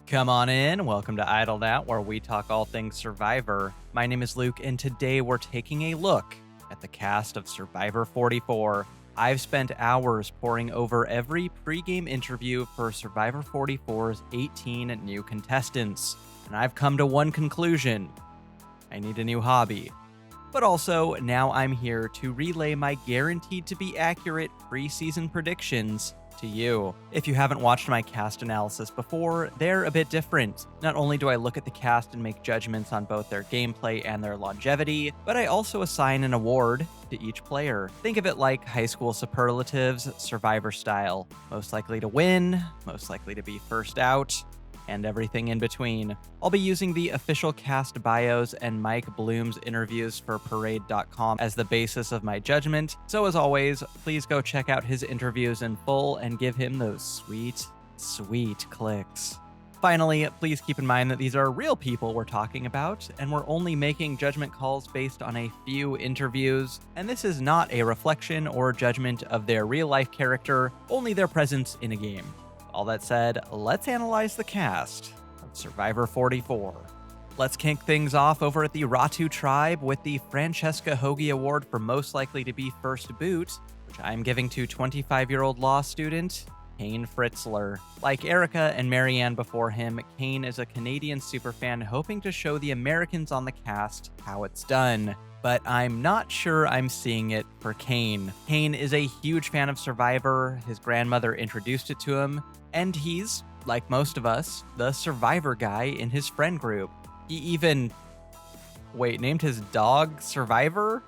Come on in. Welcome to Idle Out, where we talk all things Survivor. My name is Luke, and today we're taking a look at the cast of Survivor 44. I've spent hours poring over every pregame interview for Survivor 44's 18 new contestants, and I've come to one conclusion. I need a new hobby. But also, now I'm here to relay my guaranteed to be accurate preseason predictions to you. If you haven't watched my cast analysis before, they're a bit different. Not only do I look at the cast and make judgments on both their gameplay and their longevity, but I also assign an award to each player. Think of it like high school superlatives, Survivor style. Most likely to win, most likely to be first out, and everything in between. I'll be using the official cast bios and Mike Bloom's interviews for Parade.com as the basis of my judgment, so as always, please go check out his interviews in full and give him those sweet, sweet clicks. Finally, please keep in mind that these are real people we're talking about, and we're only making judgment calls based on a few interviews, and this is not a reflection or judgment of their real-life character, only their presence in a game. All that said, let's analyze the cast of Survivor 44. Let's kick things off over at the Ratu Tribe with the Francesca Hoagie Award for Most Likely to Be First Boot, which I'm giving to 25-year-old law student Kane Fritzler. Like Erica and Marianne before him, Kane is a Canadian superfan hoping to show the Americans on the cast how it's done. But I'm not sure I'm seeing it for Kane. Kane is a huge fan of Survivor, his grandmother introduced it to him, and he's, like most of us, the Survivor guy in his friend group. He even... named his dog Survivor?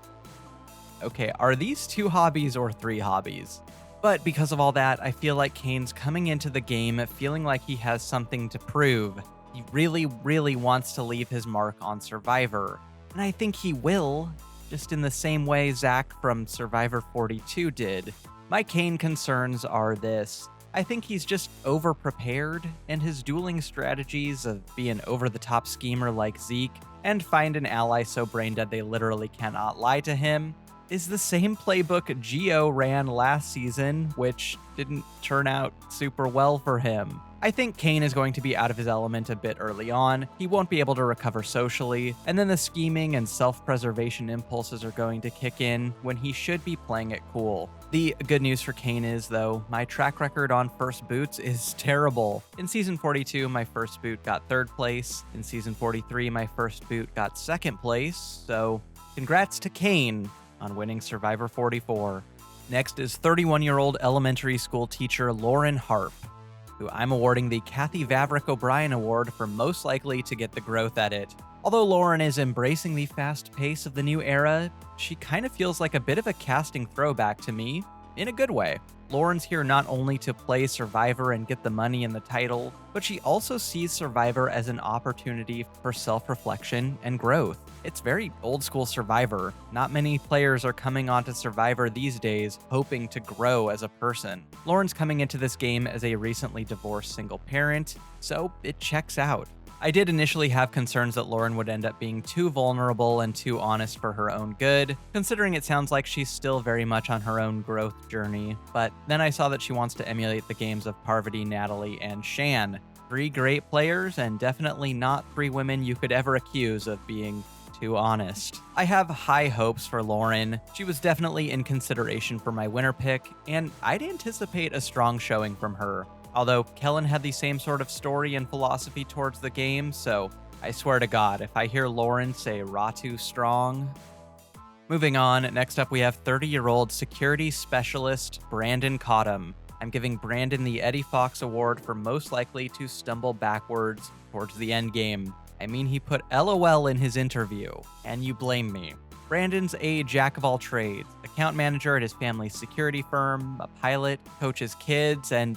Okay, are these 2 hobbies or 3 hobbies? But because of all that, I feel like Kane's coming into the game feeling like he has something to prove. He really, really wants to leave his mark on Survivor. And I think he will, just in the same way Zach from Survivor 42 did. My Kane concerns are this. I think he's just over-prepared, and his dueling strategies of be an over-the-top schemer like Zeke and find an ally so brain-dead they literally cannot lie to him is the same playbook Gio ran last season, which didn't turn out super well for him. I think Kane is going to be out of his element a bit early on, he won't be able to recover socially, and then the scheming and self-preservation impulses are going to kick in when he should be playing it cool. The good news for Kane is, though, my track record on first boots is terrible. In Season 42, my first boot got 3rd place. In Season 43, my first boot got 2nd place, so congrats to Kane on winning Survivor 44. Next is 31-year-old elementary school teacher Lauren Harp, who I'm awarding the Kathy Vavrick O'Brien Award for Most Likely to Get the Growth Edit. Although Lauren is embracing the fast pace of the new era, she kind of feels like a bit of a casting throwback to me, in a good way. Lauren's here not only to play Survivor and get the money and the title, but she also sees Survivor as an opportunity for self-reflection and growth. It's very old-school Survivor. Not many players are coming onto Survivor these days hoping to grow as a person. Lauren's coming into this game as a recently divorced single parent, so it checks out. I did initially have concerns that Lauren would end up being too vulnerable and too honest for her own good, considering it sounds like she's still very much on her own growth journey, but then I saw that she wants to emulate the games of Parvati, Natalie, and Shan. 3 great players, and definitely not 3 women you could ever accuse of being too honest. I have high hopes for Lauren. She was definitely in consideration for my winner pick, and I'd anticipate a strong showing from her. Although Kellen had the same sort of story and philosophy towards the game, so I swear to God, if I hear Lauren say Ratu strong. Moving on, next up we have 30-year-old security specialist Brandon Cottom. I'm giving Brandon the Eddie Fox Award for Most Likely to Stumble Backwards towards the end game. I mean, he put LOL in his interview, and you blame me. Brandon's a jack of all trades, account manager at his family's security firm, a pilot, coaches kids, and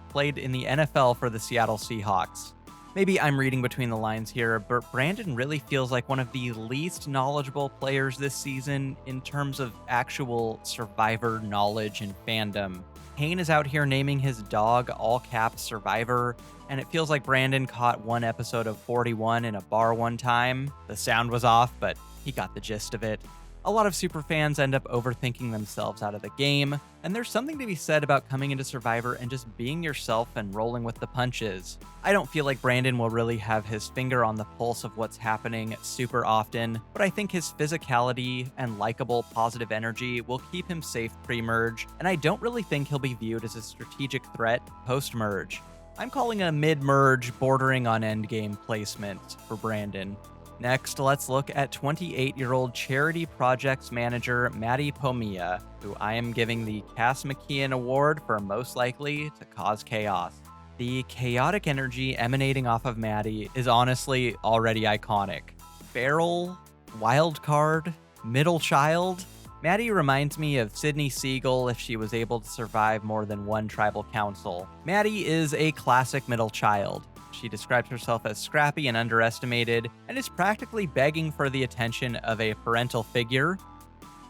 played in the NFL for the Seattle Seahawks. Maybe I'm reading between the lines here, but Brandon really feels like one of the least knowledgeable players this season in terms of actual Survivor knowledge and fandom. Kane is out here naming his dog all caps Survivor, and it feels like Brandon caught one episode of 41 in a bar one time. The sound was off, but he got the gist of it. A lot of superfans end up overthinking themselves out of the game, and there's something to be said about coming into Survivor and just being yourself and rolling with the punches. I don't feel like Brandon will really have his finger on the pulse of what's happening super often, but I think his physicality and likable positive energy will keep him safe pre-merge, and I don't really think he'll be viewed as a strategic threat post-merge. I'm calling a mid-merge bordering on endgame placement for Brandon. Next, let's look at 28-year-old Charity Projects manager Maddie Pomia, who I am giving the Cass McKeon Award for most likely to cause chaos. The chaotic energy emanating off of Maddie is honestly already iconic. Feral, wild card, middle child. Maddie reminds me of Sydney Siegel if she was able to survive more than one tribal council. Maddie is a classic middle child. She describes herself as scrappy and underestimated, and is practically begging for the attention of a parental figure.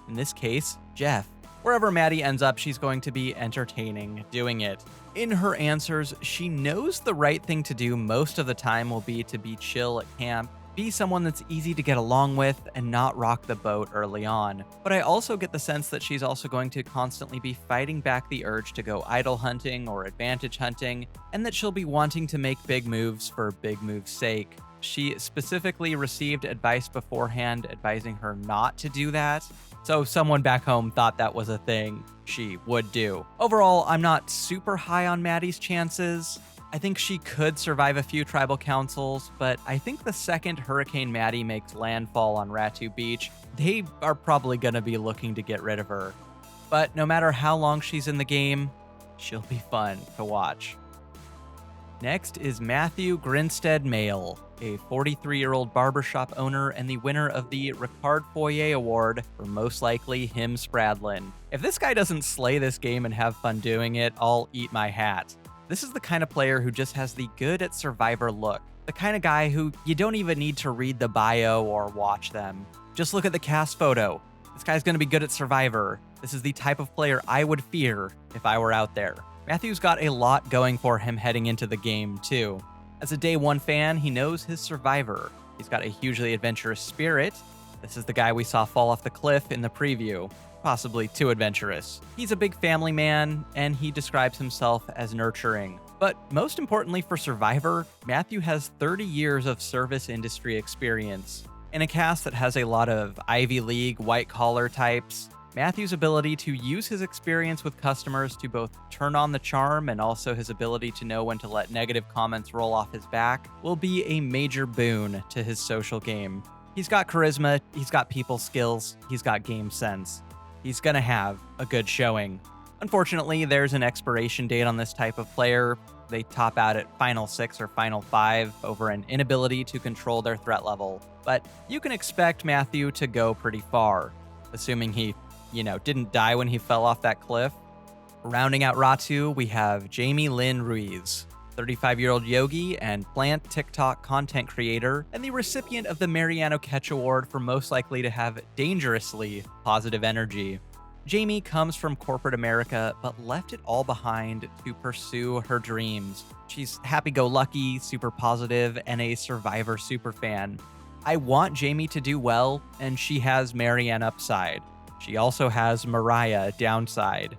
In this case, Jeff. Wherever Maddie ends up, she's going to be entertaining doing it. In her answers, she knows the right thing to do most of the time will be to be chill at camp, be someone that's easy to get along with, and not rock the boat early on. But I also get the sense that she's also going to constantly be fighting back the urge to go idol hunting or advantage hunting, and that she'll be wanting to make big moves for big moves' sake. She specifically received advice beforehand advising her not to do that, so someone back home thought that was a thing she would do. Overall, I'm not super high on Maddie's chances. I think she could survive a few tribal councils, but I think the second Hurricane Maddie makes landfall on Ratu Beach, they are probably going to be looking to get rid of her. But no matter how long she's in the game, she'll be fun to watch. Next is Matthew Grinstead Mayle, a 43-year-old barbershop owner and the winner of the Ricard Foyer Award for most likely him Spradlin. If this guy doesn't slay this game and have fun doing it, I'll eat my hat. This is the kind of player who just has the good at Survivor look. The kind of guy who you don't even need to read the bio or watch them. Just look at the cast photo. This guy's going to be good at Survivor. This is the type of player I would fear if I were out there. Matthew's got a lot going for him heading into the game, too. As a Day 1 fan, he knows his Survivor. He's got a hugely adventurous spirit. This is the guy we saw fall off the cliff in the preview. Possibly too adventurous. He's a big family man, and he describes himself as nurturing. But most importantly for Survivor, Matthew has 30 years of service industry experience. In a cast that has a lot of Ivy League white-collar types, Matthew's ability to use his experience with customers to both turn on the charm and also his ability to know when to let negative comments roll off his back will be a major boon to his social game. He's got charisma, he's got people skills, he's got game sense. He's gonna have a good showing. Unfortunately, there's an expiration date on this type of player. They top out at Final 6 or Final 5 over an inability to control their threat level. But you can expect Matthew to go pretty far, assuming he, didn't die when he fell off that cliff. Rounding out Ratu, we have Jamie Lynn Ruiz, 35-year-old yogi and plant TikTok content creator, and the recipient of the Mariano Ketch Award for most likely to have dangerously positive energy. Jamie comes from corporate America, but left it all behind to pursue her dreams. She's happy-go-lucky, super positive, and a Survivor superfan. I want Jamie to do well, and she has Marianne upside. She also has Mariah downside.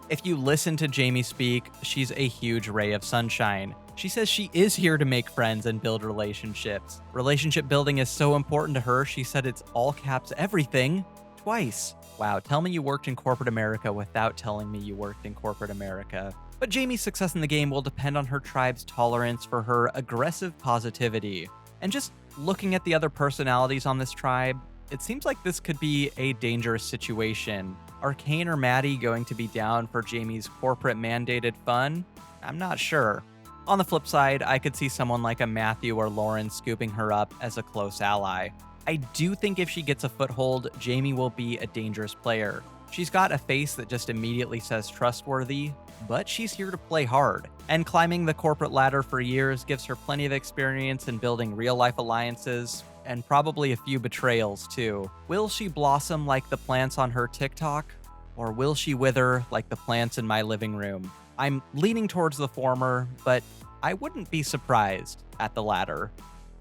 If you listen to Jamie speak, she's a huge ray of sunshine. She says she is here to make friends and build relationships. Relationship building is so important to her, she said it's all caps everything twice. Wow, tell me you worked in corporate America without telling me you worked in corporate America. But Jamie's success in the game will depend on her tribe's tolerance for her aggressive positivity. And just looking at the other personalities on this tribe, it seems like this could be a dangerous situation. Are Kane or Maddie going to be down for Jamie's corporate mandated fun? I'm not sure. On the flip side, I could see someone like a Matthew or Lauren scooping her up as a close ally. I do think if she gets a foothold, Jamie will be a dangerous player. She's got a face that just immediately says trustworthy, but she's here to play hard. And climbing the corporate ladder for years gives her plenty of experience in building real-life alliances, and probably a few betrayals too. Will she blossom like the plants on her TikTok? Or will she wither like the plants in my living room? I'm leaning towards the former, but I wouldn't be surprised at the latter.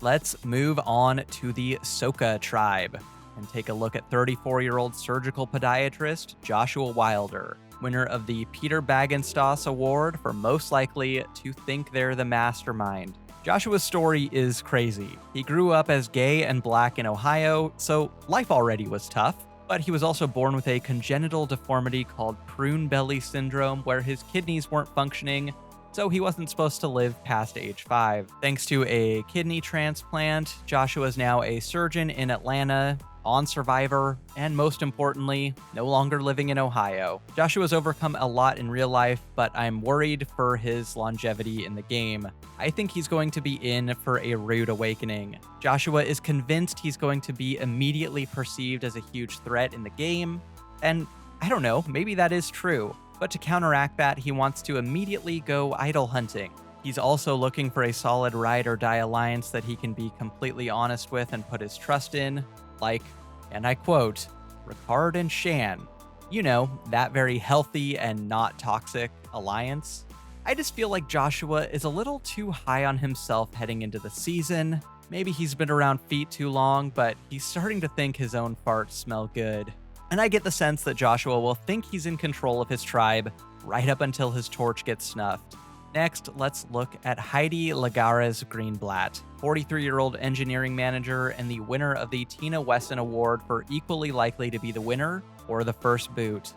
Let's move on to the Soka Tribe. and take a look at 34-year-old surgical podiatrist Joshua Wilder, winner of the Peter Bagenstos Award for most likely to think they're the mastermind. Joshua's story is crazy. He grew up as gay and black in Ohio, so life already was tough. But he was also born with a congenital deformity called prune belly syndrome, where his kidneys weren't functioning, so he wasn't supposed to live past age 5. Thanks to a kidney transplant, Joshua is now a surgeon in Atlanta, on Survivor, and most importantly, no longer living in Ohio. Joshua's overcome a lot in real life, but I'm worried for his longevity in the game. I think he's going to be in for a rude awakening. Joshua is convinced he's going to be immediately perceived as a huge threat in the game, and I don't know, maybe that is true. But to counteract that, he wants to immediately go idol hunting. He's also looking for a solid ride or die alliance that he can be completely honest with and put his trust in, like, and I quote, Ricard and Shan. You know, that very healthy and not toxic alliance. I just feel like Joshua is a little too high on himself heading into the season. Maybe he's been around feet too long, but he's starting to think his own farts smell good. And I get the sense that Joshua will think he's in control of his tribe right up until his torch gets snuffed. Next, let's look at Heidi Lagares Greenblatt, 43-year-old engineering manager and the winner of the Tina Wesson Award for equally likely to be the winner or the first boot.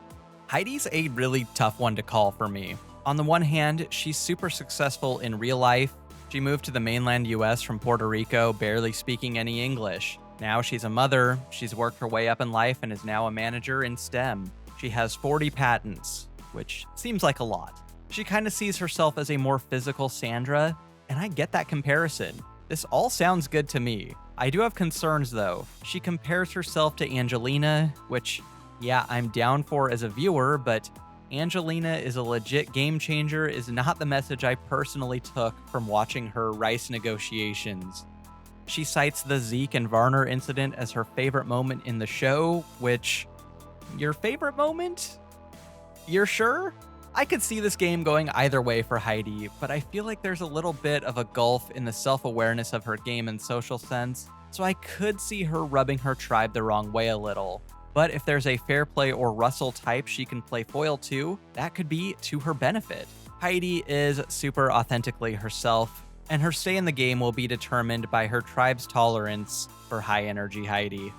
Heidi's a really tough one to call for me. On the one hand, she's super successful in real life. She moved to the mainland US from Puerto Rico, barely speaking any English. Now she's a mother, she's worked her way up in life and is now a manager in STEM. She has 40 patents, which seems like a lot. She kind of sees herself as a more physical Sandra, and I get that comparison. This all sounds good to me. I do have concerns though. She compares herself to Angelina, which, yeah, I'm down for as a viewer, but Angelina is a legit game changer is not the message I personally took from watching her rice negotiations. She cites the Zeke and Varner incident as her favorite moment in the show, which, your favorite moment? You're sure? I could see this game going either way for Heidi, but I feel like there's a little bit of a gulf in the self-awareness of her game and social sense, so I could see her rubbing her tribe the wrong way a little. But if there's a fair play or Russell type she can play foil to, that could be to her benefit. Heidi is super authentically herself, and her stay in the game will be determined by her tribe's tolerance for high-energy Heidi.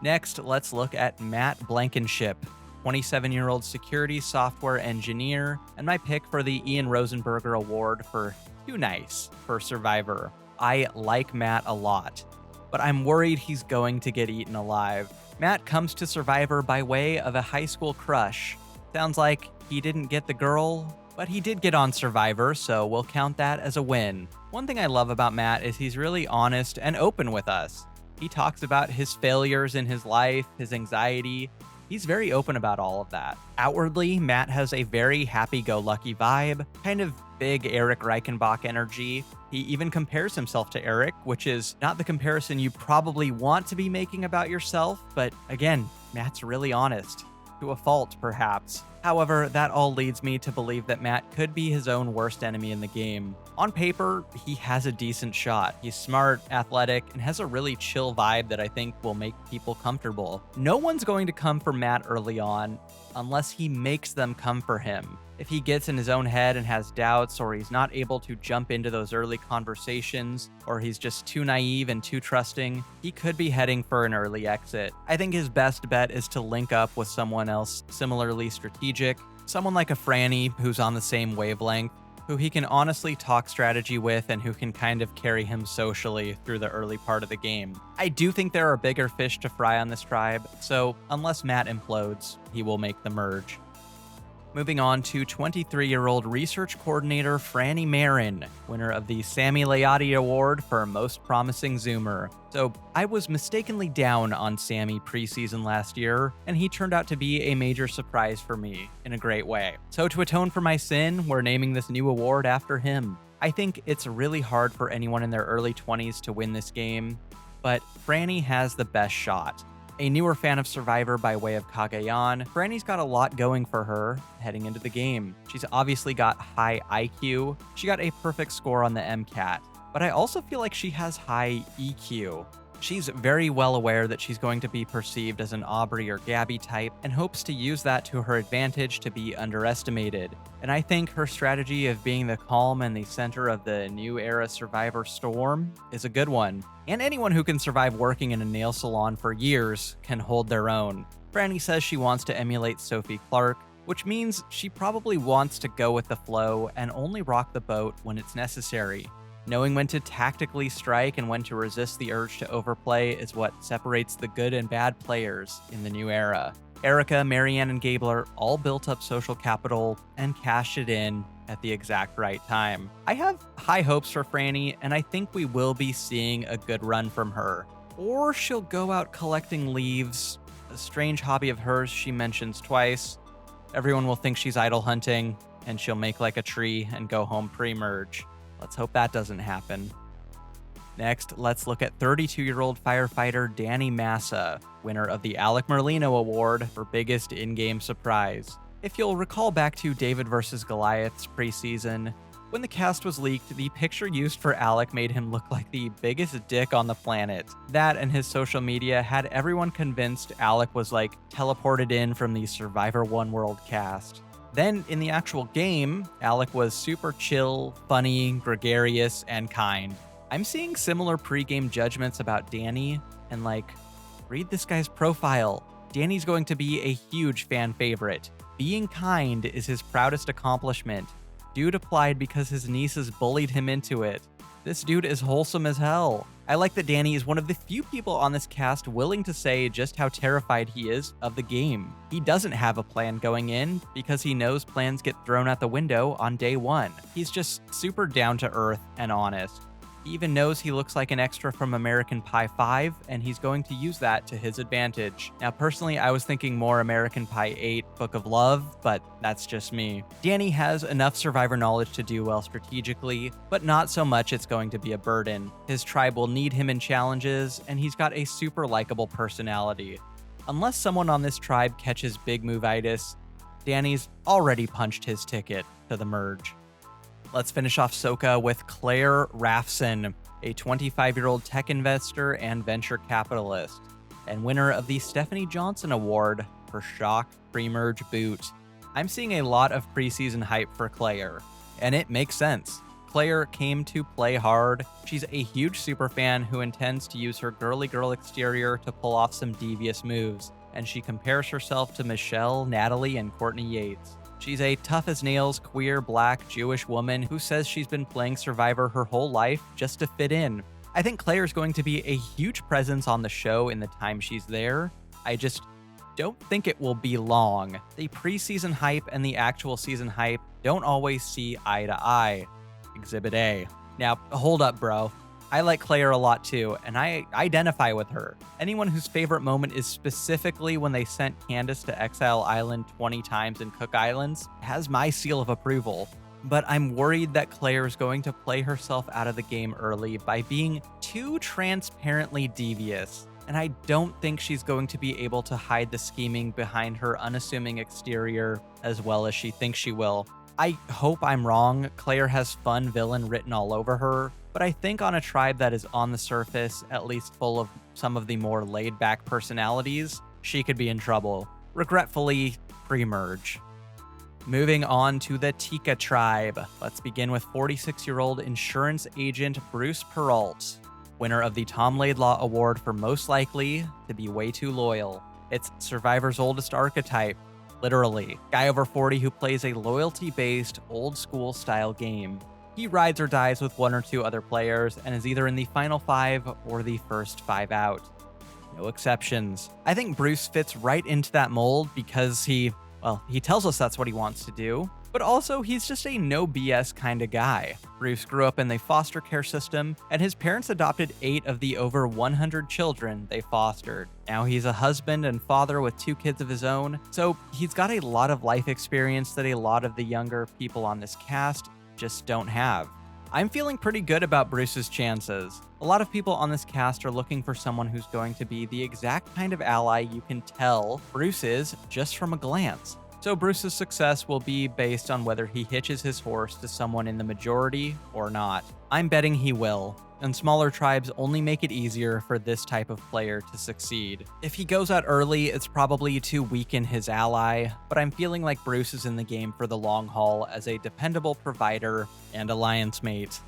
Next, let's look at Matt Blankenship, 27-year-old security software engineer, and my pick for the Ian Rosenberger Award for Too Nice for Survivor. I like Matt a lot, but I'm worried he's going to get eaten alive. Matt comes to Survivor by way of a high school crush. Sounds like he didn't get the girl, but he did get on Survivor, so we'll count that as a win. One thing I love about Matt is he's really honest and open with us. He talks about his failures in his life, his anxiety. He's very open about all of that. Outwardly, Matt has a very happy-go-lucky vibe, kind of big Eric Reichenbach energy. He even compares himself to Eric, which is not the comparison you probably want to be making about yourself, but again, Matt's really honest. To a fault, perhaps. However, that all leads me to believe that Matt could be his own worst enemy in the game. On paper, he has a decent shot. He's smart, athletic, and has a really chill vibe that I think will make people comfortable. No one's going to come for Matt early on unless he makes them come for him. If he gets in his own head and has doubts, or he's not able to jump into those early conversations, or he's just too naive and too trusting, he could be heading for an early exit. I think his best bet is to link up with someone else similarly strategic, someone like a Franny who's on the same wavelength, who he can honestly talk strategy with and who can kind of carry him socially through the early part of the game. I do think there are bigger fish to fry on this tribe, so unless Matt implodes, he will make the merge. Moving on to 23-year-old research coordinator Franny Marin, winner of the Sammy Leotti Award for Most Promising Zoomer. So I was mistakenly down on Sammy preseason last year, and he turned out to be a major surprise for me in a great way. So to atone for my sin, we're naming this new award after him. I think it's really hard for anyone in their early 20s to win this game, but Franny has the best shot. A newer fan of Survivor by way of Cagayan, Franny's got a lot going for her heading into the game. She's obviously got high IQ, she got a perfect score on the MCAT, but I also feel like she has high EQ. She's very well aware that she's going to be perceived as an Aubrey or Gabby type and hopes to use that to her advantage to be underestimated. And I think her strategy of being the calm and the center of the new era Survivor storm is a good one. And anyone who can survive working in a nail salon for years can hold their own. Franny says she wants to emulate Sophie Clark, which means she probably wants to go with the flow and only rock the boat when it's necessary. Knowing when to tactically strike and when to resist the urge to overplay is what separates the good and bad players in the new era. Erica, Marianne, and Gabler all built up social capital and cashed it in at the exact right time. I have high hopes for Franny, and I think we will be seeing a good run from her. Or she'll go out collecting leaves, a strange hobby of hers she mentions twice. Everyone will think she's idol hunting, and she'll make like a tree and go home pre-merge. Let's hope that doesn't happen. Next, let's look at 32-year-old firefighter Danny Massa, winner of the Alec Merlino Award for Biggest In-Game Surprise. If you'll recall back to David vs. Goliath's preseason, when the cast was leaked, the picture used for Alec made him look like the biggest dick on the planet. That and his social media had everyone convinced Alec was like teleported in from the Survivor One World cast. Then, in the actual game, Alec was super chill, funny, gregarious, and kind. I'm seeing similar pre-game judgments about Danny, and read this guy's profile. Danny's going to be a huge fan favorite. Being kind is his proudest accomplishment. Dude applied because his nieces bullied him into it. This dude is wholesome as hell. I like that Danny is one of the few people on this cast willing to say just how terrified he is of the game. He doesn't have a plan going in because he knows plans get thrown out the window on day one. He's just super down to earth and honest. He even knows he looks like an extra from American Pie 5, and he's going to use that to his advantage. Now, personally, I was thinking more American Pie 8, Book of Love, but that's just me. Danny has enough Survivor knowledge to do well strategically, but not so much it's going to be a burden. His tribe will need him in challenges, and he's got a super likable personality. Unless someone on this tribe catches big move-itis, Danny's already punched his ticket to the merge. Let's finish off Soka with Claire Raffson, a 25-year-old tech investor and venture capitalist, and winner of the Stephanie Johnson Award for Shock Pre-Merge Boot. I'm seeing a lot of preseason hype for Claire, and it makes sense. Claire came to play hard. She's a huge superfan who intends to use her girly girl exterior to pull off some devious moves, and she compares herself to Michelle, Natalie, and Courtney Yates. She's a tough-as-nails, queer, black, Jewish woman who says she's been playing Survivor her whole life just to fit in. I think Claire's going to be a huge presence on the show in the time she's there. I just don't think it will be long. The preseason hype and the actual season hype don't always see eye to eye. Exhibit A. Now, hold up, bro. I like Claire a lot too, and I identify with her. Anyone whose favorite moment is specifically when they sent Candace to Exile Island 20 times in Cook Islands has my seal of approval. But I'm worried that Claire is going to play herself out of the game early by being too transparently devious, and I don't think she's going to be able to hide the scheming behind her unassuming exterior as well as she thinks she will. I hope I'm wrong. Claire has fun villain written all over her, but I think on a tribe that is on the surface at least full of some of the more laid-back personalities, she could be in trouble. Regretfully, pre-merge. Moving on to the Tika Tribe. Let's begin with 46-year-old insurance agent Bruce Peralt, winner of the Tom Laidlaw Award for most likely to be way too loyal. It's Survivor's oldest archetype. Literally, guy over 40 who plays a loyalty-based, old-school style game. He rides or dies with one or two other players and is either in the final 5 or the first 5 out. No exceptions. I think Bruce fits right into that mold because he tells us that's what he wants to do, but also he's just a no BS kind of guy. Bruce grew up in the foster care system, and his parents adopted 8 of the over 100 children they fostered. Now he's a husband and father with 2 kids of his own, so he's got a lot of life experience that a lot of the younger people on this cast just don't have. I'm feeling pretty good about Bruce's chances. A lot of people on this cast are looking for someone who's going to be the exact kind of ally you can tell Bruce is just from a glance. So Bruce's success will be based on whether he hitches his horse to someone in the majority or not. I'm betting he will. and smaller tribes only make it easier for this type of player to succeed. If he goes out early, it's probably to weaken his ally, but I'm feeling like Bruce is in the game for the long haul as a dependable provider and alliance mate.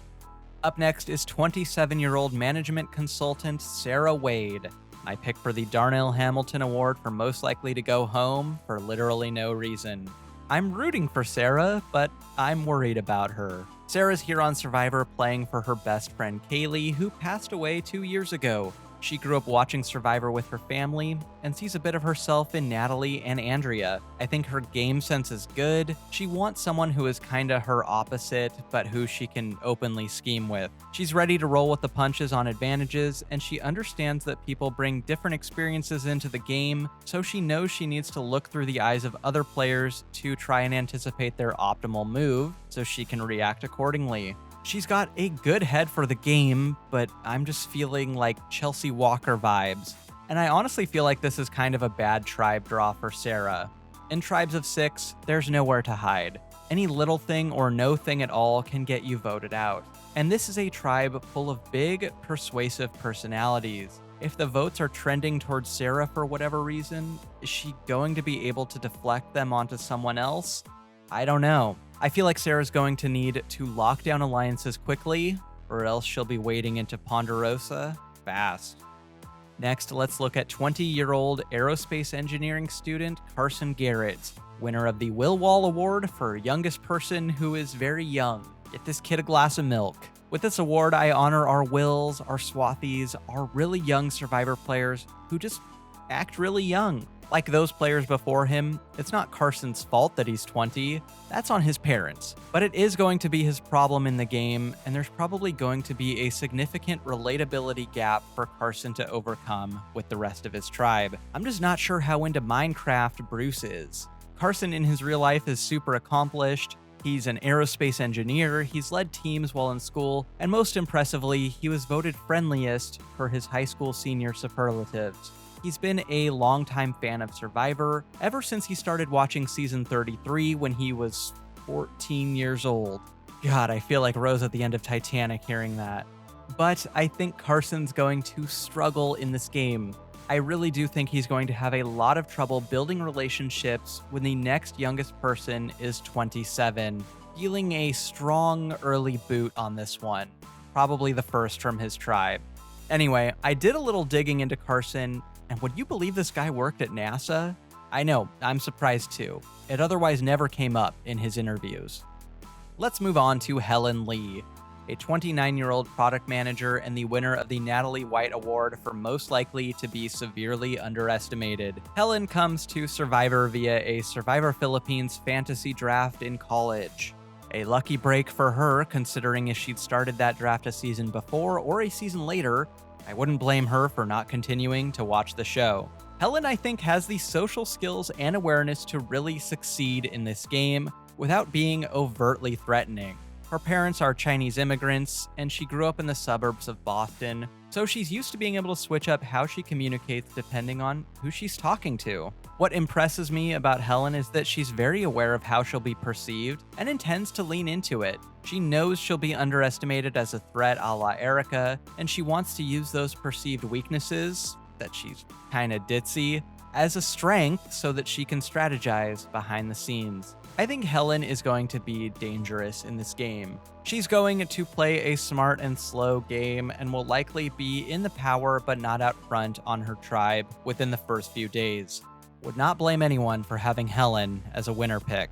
Up next is 27-year-old management consultant Sarah Wade, my pick for the Darnell Hamilton Award for most likely to go home for literally no reason. I'm rooting for Sarah, but I'm worried about her. Sarah's here on Survivor playing for her best friend Kaylee, who passed away 2 years ago. She grew up watching Survivor with her family and sees a bit of herself in Natalie and Andrea. I think her game sense is good. She wants someone who is kinda her opposite, but who she can openly scheme with. She's ready to roll with the punches on advantages, and she understands that people bring different experiences into the game, so she knows she needs to look through the eyes of other players to try and anticipate their optimal move, so she can react accordingly. She's got a good head for the game, but I'm just feeling like Chelsea Walker vibes. And I honestly feel like this is kind of a bad tribe draw for Sarah. In tribes of 6, there's nowhere to hide. Any little thing or no thing at all can get you voted out. And this is a tribe full of big, persuasive personalities. If the votes are trending towards Sarah for whatever reason, is she going to be able to deflect them onto someone else? I don't know. I feel like Sarah's going to need to lock down alliances quickly, or else she'll be wading into Ponderosa fast. Next, let's look at 20-year-old aerospace engineering student Carson Garrett, winner of the Will Wall Award for youngest person who is very young. Get this kid a glass of milk. With this award, I honor our Wills, our Swathies, our really young Survivor players who just act really young. Like those players before him, it's not Carson's fault that he's 20, that's on his parents. But it is going to be his problem in the game, and there's probably going to be a significant relatability gap for Carson to overcome with the rest of his tribe. I'm just not sure how into Minecraft Bruce is. Carson in his real life is super accomplished. He's an aerospace engineer, he's led teams while in school, and most impressively, he was voted friendliest for his high school senior superlatives. He's been a longtime fan of Survivor ever since he started watching season 33 when he was 14 years old. God, I feel like Rose at the end of Titanic hearing that. But I think Carson's going to struggle in this game. I really do think he's going to have a lot of trouble building relationships when the next youngest person is 27. Feeling a strong early boot on this one. Probably the first from his tribe. Anyway, I did a little digging into Carson, and would you believe this guy worked at NASA? I know, I'm surprised too. It otherwise never came up in his interviews. Let's move on to Helen Lee, a 29-year-old product manager and the winner of the Natalie White Award for most likely to be severely underestimated. Helen comes to Survivor via a Survivor Philippines fantasy draft in college. A lucky break for her, considering if she'd started that draft a season before or a season later, I wouldn't blame her for not continuing to watch the show. Helen, I think, has the social skills and awareness to really succeed in this game without being overtly threatening. Her parents are Chinese immigrants, and she grew up in the suburbs of Boston, so she's used to being able to switch up how she communicates depending on who she's talking to. What impresses me about Helen is that she's very aware of how she'll be perceived and intends to lean into it. She knows she'll be underestimated as a threat a la Erica, and she wants to use those perceived weaknesses, that she's kinda ditzy, as a strength so that she can strategize behind the scenes. I think Helen is going to be dangerous in this game. She's going to play a smart and slow game and will likely be in the power but not out front on her tribe within the first few days. Would not blame anyone for having Helen as a winner pick.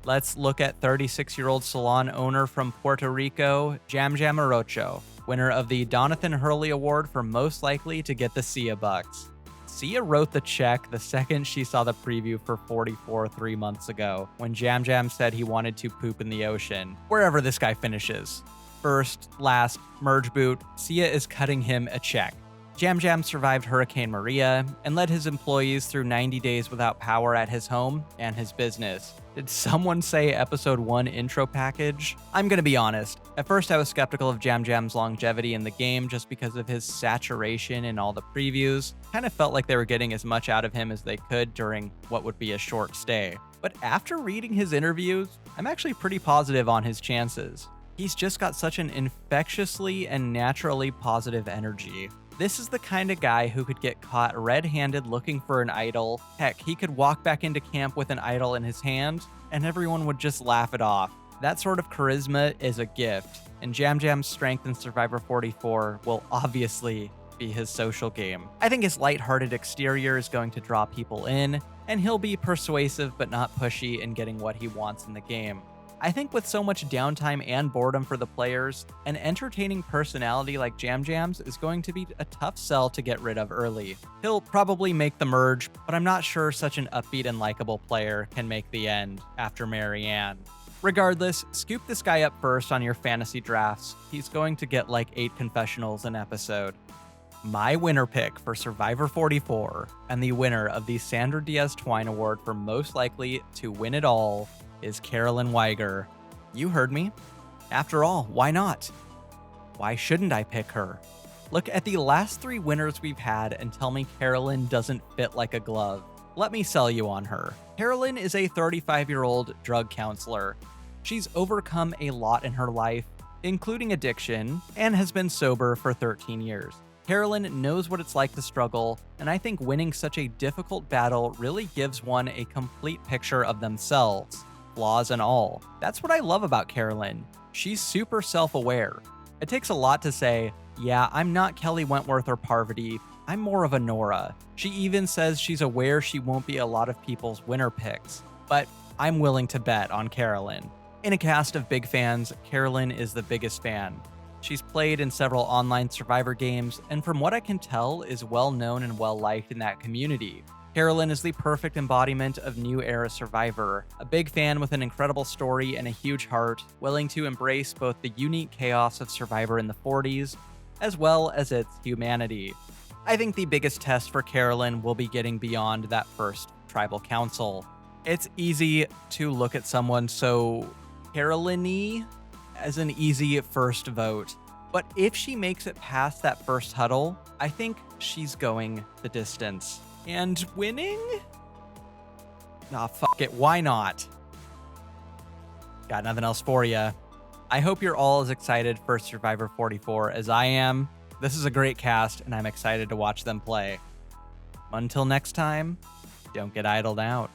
Let's look at 36-year-old salon owner from Puerto Rico, Jam Jam Arocho, winner of the Donathan Hurley Award for most likely to get the Sia Bucks. Sia wrote the check the second she saw the preview for 44 3 months ago, when Jam Jam said he wanted to poop in the ocean, wherever this guy finishes. First, last, merge boot, Sia is cutting him a check. Jam Jam survived Hurricane Maria and led his employees through 90 days without power at his home and his business. Did someone say episode 1 intro package? I'm gonna be honest. At first I was skeptical of Jam Jam's longevity in the game just because of his saturation in all the previews. Kind of felt like they were getting as much out of him as they could during what would be a short stay. But after reading his interviews, I'm actually pretty positive on his chances. He's just got such an infectiously and naturally positive energy. This is the kind of guy who could get caught red-handed looking for an idol. Heck, he could walk back into camp with an idol in his hand, and everyone would just laugh it off. That sort of charisma is a gift, and Jam Jam's strength in Survivor 44 will obviously be his social game. I think his lighthearted exterior is going to draw people in, and he'll be persuasive but not pushy in getting what he wants in the game. I think with so much downtime and boredom for the players, an entertaining personality like Jam Jam's is going to be a tough sell to get rid of early. He'll probably make the merge, but I'm not sure such an upbeat and likable player can make the end after Marianne. Regardless, scoop this guy up first on your fantasy drafts. He's going to get like 8 confessionals an episode. My winner pick for Survivor 44 and the winner of the Sandra Diaz Twine Award for most likely to win it all is Carolyn Weiger. You heard me. After all, why not? Why shouldn't I pick her? Look at the last 3 winners we've had and tell me Carolyn doesn't fit like a glove. Let me sell you on her. Carolyn is a 35-year-old drug counselor. She's overcome a lot in her life, including addiction, and has been sober for 13 years. Carolyn knows what it's like to struggle, and I think winning such a difficult battle really gives one a complete picture of themselves, flaws and all. That's what I love about Carolyn. She's super self-aware. It takes a lot to say, yeah, I'm not Kelly Wentworth or Parvati, I'm more of a Nora. She even says she's aware she won't be a lot of people's winner picks, but I'm willing to bet on Carolyn. In a cast of big fans, Carolyn is the biggest fan. She's played in several online Survivor games, and from what I can tell, is well known and well liked in that community. Carolyn is the perfect embodiment of new era Survivor, a big fan with an incredible story and a huge heart, willing to embrace both the unique chaos of Survivor in the 40s, as well as its humanity. I think the biggest test for Carolyn will be getting beyond that first tribal council. It's easy to look at someone so Carolyn-y as an easy first vote, but if she makes it past that first huddle, I think she's going the distance. And winning? Nah, fuck it, why not? Got nothing else for you. I hope you're all as excited for Survivor 44 as I am. This is a great cast, and I'm excited to watch them play. Until next time, don't get idled out.